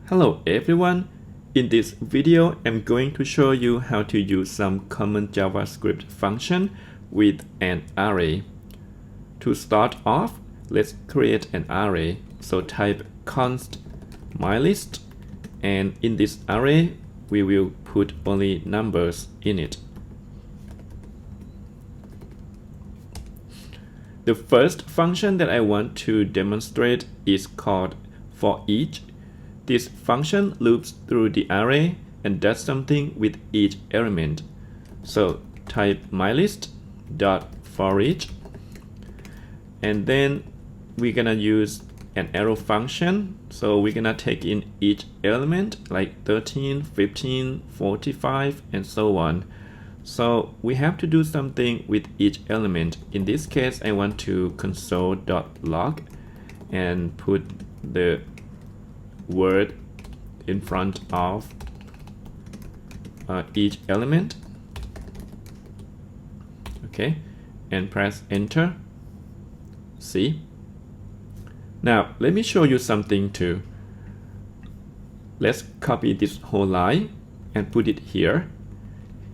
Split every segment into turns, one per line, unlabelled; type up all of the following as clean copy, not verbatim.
Hello everyone. In this video, I'm going to show you how to use some common JavaScript function with an array. To start off, let's create an array. So type const myList, and in this array, we will put only numbers in it. The first function that I want to demonstrate is called forEach. This function loops through the array and does something with each element. So type myList.forEach, and then we're gonna use an arrow function. So we're gonna take in each element like 13, 15, 45, and so on. So we have to do something with each element. In this case, I want to console.log and put the word in front of each element. Okay, and press enter. See? Now let me show you something too. Let's copy this whole line and put it here.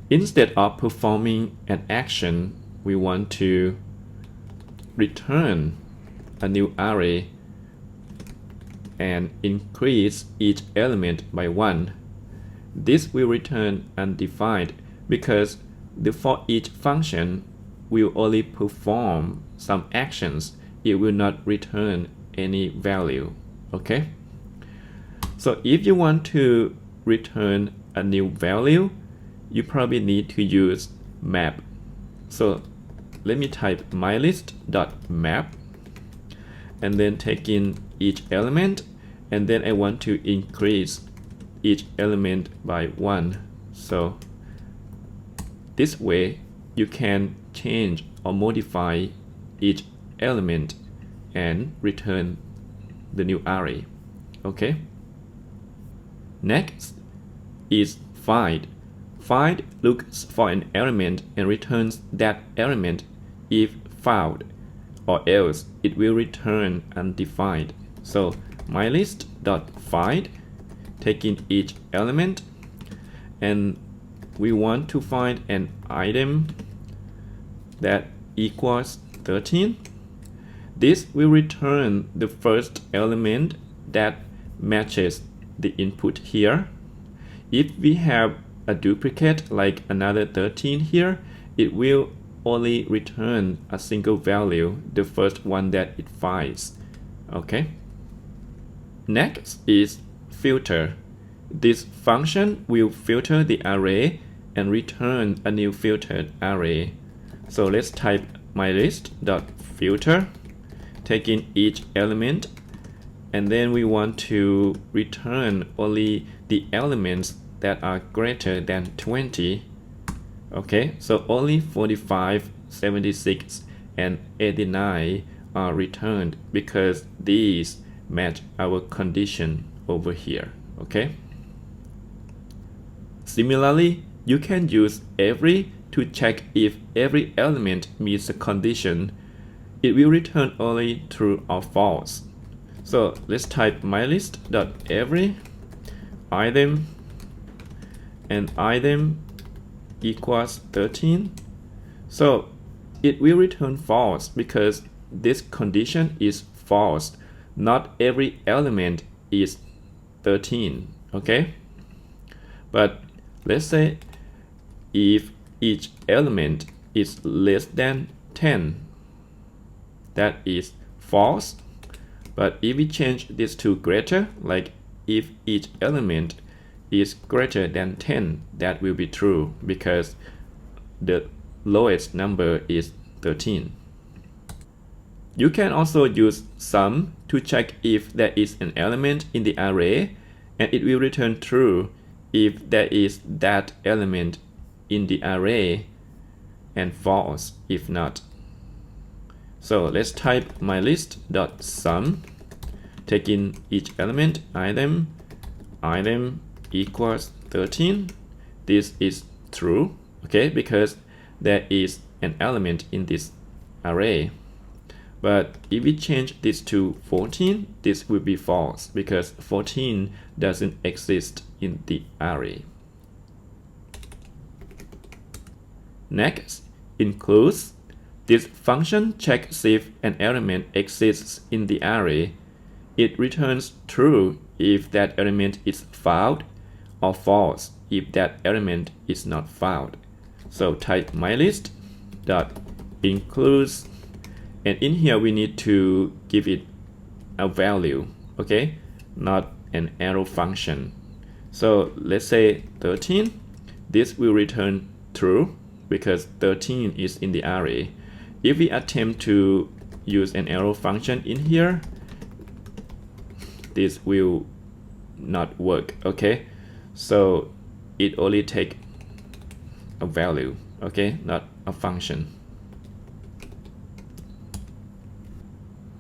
Instead of performing an action, we want to return a new array and increase each element by 1. This will return undefined because the forEach function will only perform some actions. It will not return any value. Okay? So if you want to return a new value, you probably need to use map. So let me type myList.map and then take in each element, and then I want to increase each element by 1. So this way you can change or modify each element and return the new array. Okay? Next is find. Find looks for an element and returns that element if found, or else it will return undefined. So myList.find, take in each element, and we want to find an item that equals 13. This will return the first element that matches the input here. If we have a duplicate like another 13 here, it will only return a single value, the first one that it finds. Okay? Next is filter. This function will filter the array and return a new filtered array. So let's type myList.filter, take in each element, and then we want to return only the elements that are greater than 20. Okay, so only 45, 76, and 89 are returned because these match our condition over here. Okay. Similarly, you can use every to check if every element meets the condition. It will return only true or false. So let's type myList.every item, and item equals 13. So it will return false because this condition is false. Not every element is 13. Okay? But let's say if each element is less than 10, that is false. But if we change this to greater, like if each element is greater than 10, that will be true because the lowest number is 13. You can also use sum to check if there is an element in the array, and it will return true if there is that element in the array, and false if not. So let's type myList.sum, take in each element, item equals 13. This is true, okay, because there is an element in this array. But if we change this to 14, this will be false because 14 doesn't exist in the array. Next, includes. This function checks if an element exists in the array. It returns true if that element is found, or false if that element is not found. So type myList dot includes, and in here we need to give it a value, okay, not an arrow function. So let's say 13. This will return true because 13 is in the array. If we attempt to use an arrow function in here, this will not work, okay? So it only takes a value, okay, not a function.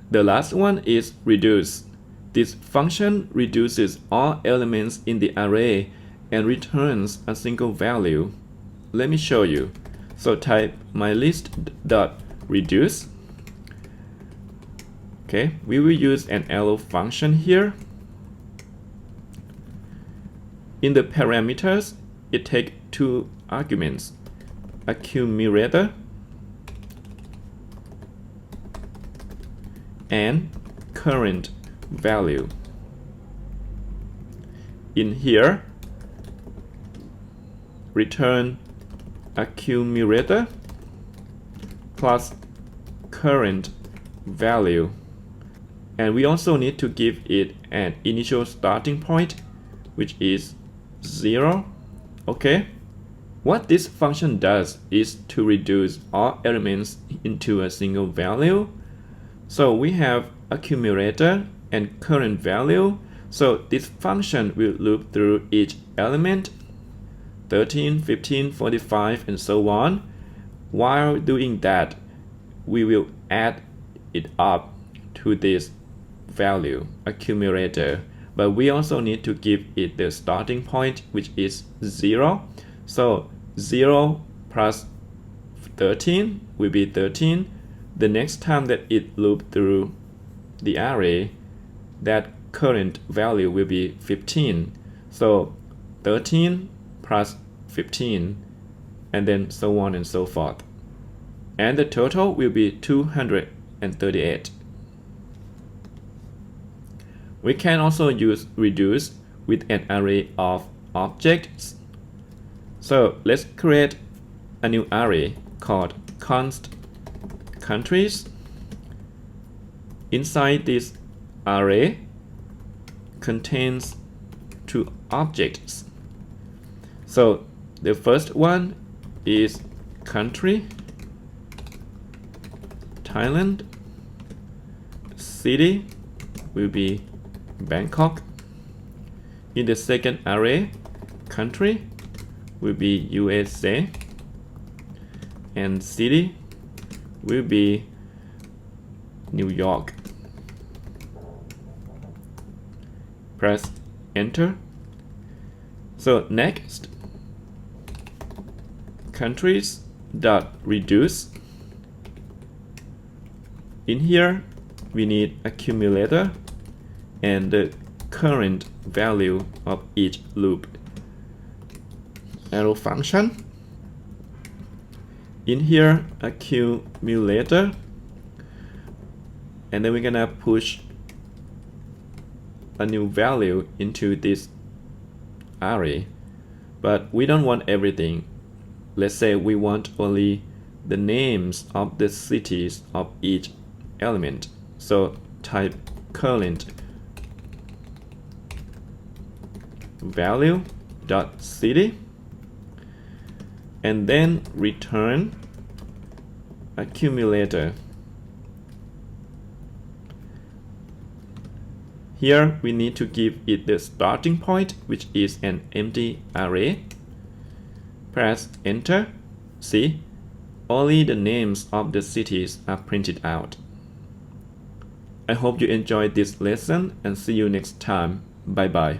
The last one is reduce. This function reduces all elements in the array and returns a single value. Let me show you. So type myList.reduce. Okay, we will use an arrow function here. In the parameters, it takes two arguments, accumulator and current value. In here, return accumulator plus current value, and we also need to give it an initial starting point, which is 0. Okay, what this function does is to reduce all elements into a single value. So we have accumulator and current value. So this function will loop through each element, 13, 15, 45, and so on. While doing that, we will add it up to this value, accumulator. But we also need to give it the starting point, which is 0. So 0 plus 13 will be 13. The next time that it loops through the array, that current value will be 15. So 13 plus 15, and then so on and so forth. And the total will be 238. We can also use reduce with an array of objects. So let's create a new array called const countries. Inside this array contains two objects. So the first one is country, Thailand, city will be Bangkok. In the second array, country will be USA, and city will be New York. Press enter. So next, countries dot reduce. In here we need accumulator and the current value of each loop. Arrow function. In here, accumulator, and then we're gonna push a new value into this array, but we don't want everything. Let's say we want only the names of the cities of each element. So type current value dot city, and then return accumulator. Here we need to give it the starting point, which is an empty array. Press enter. See, only the names of the cities are printed out. I hope you enjoyed this lesson and see you next time. Bye bye.